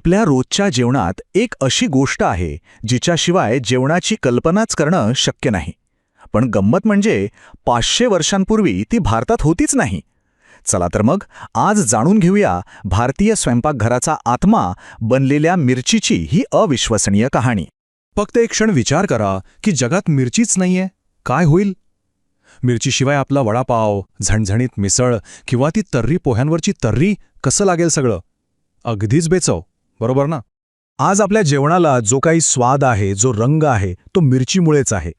आपल्या रोजच्या जेवणात एक अशी गोष्ट आहे जिच्याशिवाय जेवणाची कल्पनाच करणं शक्य नाही. पण गंमत म्हणजे 500 वर्षांपूर्वी ती भारतात होतीच नाही. चला तर मग आज जाणून घेऊया भारतीय स्वयंपाकघराचा आत्मा बनलेल्या मिरचीची ही अविश्वसनीय कहाणी. फक्त एक क्षण विचार करा की जगात मिरचीच नाहीये, काय होईल? मिरचीशिवाय आपला वडापाव, झणझणीत मिसळ किंवा ती तर्री पोह्यांवरची तर्री कसं लागेल सगळं? अगदीच बेचव, बरोबर ना? आज आपल्या जेवणाला जो काही स्वाद आहे, जो रंग आहे, तो मिरचीमुळेच आहे.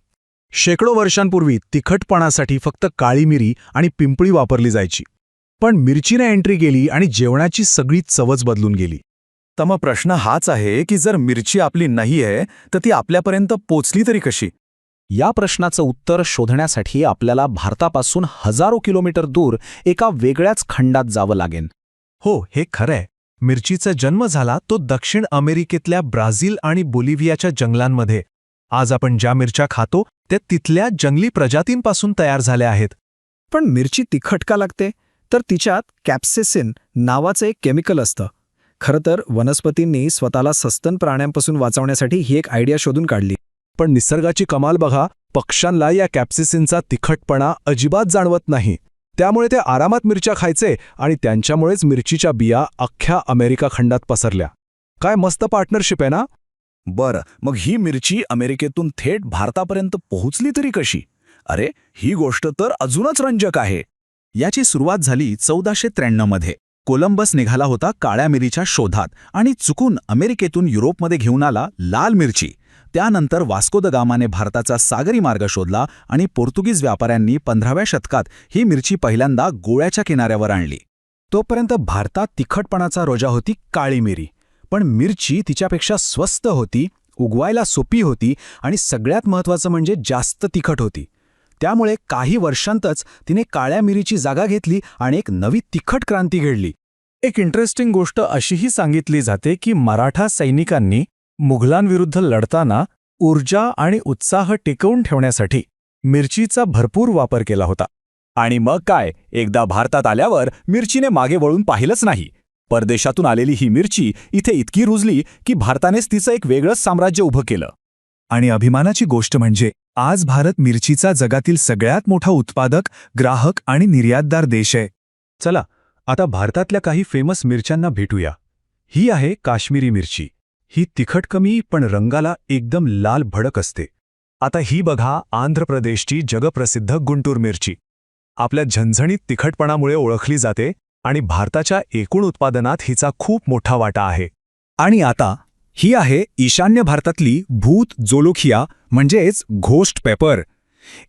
शेकडो वर्षांपूर्वी तिखटपणासाठी फक्त काळी मिरी आणि पिंपळी वापरली जायची. पण मिरचीने एंट्री केली आणि जेवणाची सगळी चवच बदलून गेली. तर मग प्रश्न हाच आहे की जर मिरची आपली नाही आहे तर ती आपल्यापर्यंत पोचली तरी कशी? या प्रश्नाचं उत्तर शोधण्यासाठी आपल्याला भारतापासून हजारो किलोमीटर दूर एका वेगळ्याच खंडात जावं लागेल. हो, हे खरंय. मिरचीचा जन्म झाला तो दक्षिण अमेरिकेतल्या ब्राझील आणि बोलिव्हियाच्या जंगलांमध्ये. आज आपण ज्या मिरच्या खातो त्या तिथल्या जंगली प्रजातींपासून तयार झाल्या आहेत. पण मिरची तिखट का लागते? तर तिच्यात कॅप्सेसिन नावाचं एक केमिकल असतं. खरं तर वनस्पतींनी स्वतःला सस्तन प्राण्यांपासून वाचवण्यासाठी ही एक आयडिया शोधून काढली. पण निसर्गाची कमाल बघा, पक्ष्यांना या कॅप्सिसिनचा तिखटपणा अजिबात जाणवत नाही. त्यामुळे ते आरामात मिरच्या खायचे आणि त्यांच्यामुळेच मिरचीच्या बिया अख्ख्या अमेरिका खंडात पसरल्या. काय मस्त पार्टनरशिप आहे ना? बरं, मग ही मिरची अमेरिकेतून थेट भारतापर्यंत पोहोचली तरी कशी? अरे, ही गोष्ट तर अजूनच रंजक आहे. याची सुरुवात झाली 1493 मध्ये. कोलंबस निघाला होता काळ्या मिरीच्या शोधात आणि चुकून अमेरिकेतून युरोपमध्ये घेऊन आला लाल मिरची. त्यानंतर वास्को द गामाने भारताचा सागरी मार्ग शोधला आणि पोर्तुगीज व्यापाऱ्यांनी 15व्या शतकात ही मिरची पहिल्यांदा गोव्याच्या किनाऱ्यावर आणली. तोपर्यंत भारतात तिखटपणाचा रोजा होती काळी मिरी. पण मिरची तिच्यापेक्षा स्वस्त होती, उगवायला सोपी होती आणि सगळ्यात महत्त्वाचं म्हणजे जास्त तिखट होती. त्यामुळे काही वर्षांतच तिने काळ्या मिरीची जागा घेतली आणि एक नवी तिखट क्रांती घडली. एक इंटरेस्टिंग गोष्ट अशीही सांगितली जाते की मराठा सैनिकांनी मुघलांविरुद्ध लढताना ऊर्जा आणि उत्साह टिकवून ठेवण्यासाठी मिरचीचा भरपूर वापर केला होता. आणि मग काय, एकदा भारतात आल्यावर मिरचीने मागे वळून पाहिलंच नाही. परदेशातून आलेली ही मिरची इथे इतकी रुजली की भारतानेच तिचं एक वेगळंच साम्राज्य उभं केलं. आणि अभिमानाची गोष्ट म्हणजे आज भारत मिरचीचा जगातील सगळ्यात मोठा उत्पादक, ग्राहक आणि निर्यातदार देश आहे. चला, आता भारतातल्या काही फेमस मिरच्यांना भेटूया. ही आहे काश्मीरी मिरची. ही तिखट कमी पण रंगाला एकदम लाल भडक असते. आता ही बघा आंध्र प्रदेशची जगप्रसिद्ध गुंटूर मिरची. आपल्या झणझणीत तिखटपणामुळे ओळखली जाते आणि भारताच्या एकूण उत्पादनात हिचा खूप मोठा वाटा आहे. आणि आता ही आहे ईशान्य भारतातली भूत जोलोखिया म्हणजेच घोस्ट पेपर.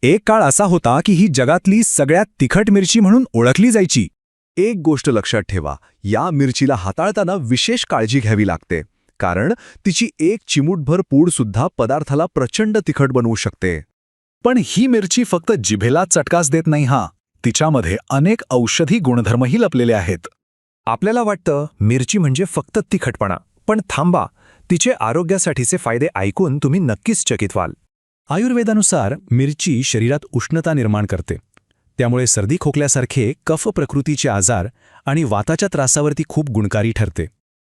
एक काळ असा होता की ही जगातली सगळ्यात तिखट मिरची म्हणून ओळखली जायची. एक गोष्ट लक्षात ठेवा, या मिरचीला हाताळताना विशेष काळजी घ्यावी लागते, कारण तिची एक चिमूटभर पूडसुद्धा पदार्थाला प्रचंड तिखट बनवू शकते. पण ही मिरची फक्त जिभेला चटकाच देत नाही हा. तिच्यामध्ये अनेक औषधी गुणधर्मही लपलेले आहेत. आपल्याला वाटतं मिरची म्हणजे फक्त तिखटपणा, पण थांबा, तिचे आरोग्यासाठीचे फायदे ऐकून तुम्ही नक्कीच चकित व्हाल. आयुर्वेदानुसार मिरची शरीरात उष्णता निर्माण करते. त्यामुळे सर्दी खोकल्यासारखे कफ प्रकृतीचे आजार आणि वाताच्या त्रासावरती खूप गुणकारी ठरते.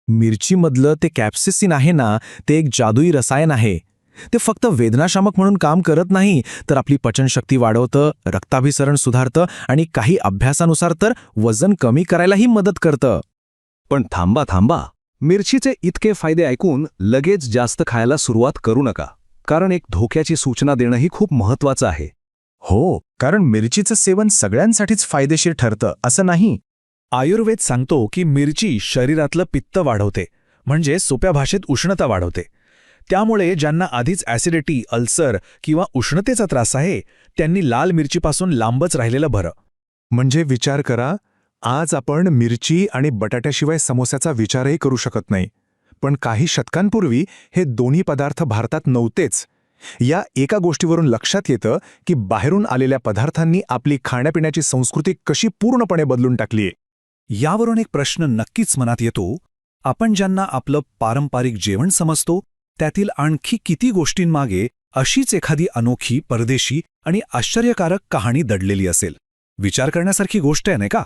मिरचीमधलं ते कॅप्सेसिन आहे ना, ते एक जादुई रसायन आहे. ते फक्त वेदनाशामक म्हणून काम करत नाही, तर आपली पचनशक्ती वाढवतं, रक्ताभिसरण सुधारतं आणि काही अभ्यासानुसार तर वजन कमी करायलाही मदत करतं. पण थांबा, मिरचीचे इतके फायदे ऐकून लगेच जास्त खायला सुरुवात करू नका, कारण एक धोक्याची सूचना देणंही खूप महत्त्वाचं आहे. हो, कारण मिरचीचं सेवन सगळ्यांसाठीच फायदेशीर ठरतं असं नाही. आयुर्वेद सांगतो की मिरची शरीरातलं पित्त वाढवते, म्हणजे सोप्या भाषेत उष्णता वाढवते. त्यामुळे ज्यांना आधीच ॲसिडिटी, अल्सर किंवा उष्णतेचा त्रास आहे, त्यांनी लाल मिरचीपासून लांबच राहिलेलं बरं. म्हणजे विचार करा, आज आपण मिरची आणि बटाट्याशिवाय समोस्याचा विचारही करू शकत नाही. पण काही शतकांपूर्वी हे दोन्ही पदार्थ भारतात नव्हतेच. या एका गोष्टीवरून लक्षात येतं की बाहेरून आलेल्या पदार्थांनी आपली खाण्यापिण्याची संस्कृती कशी पूर्णपणे बदलून टाकलीये. यावरून एक प्रश्न नक्कीच मनात येतो, आपण ज्यांना आपलं पारंपरिक जेवण समजतो त्यातील आणखी किती गोष्टींमागे अशीच एखादी अनोखी, परदेशी आणि आश्चर्यकारक कहाणी दडलेली असेल. विचार करण्यासारखी गोष्ट आहे नाही का?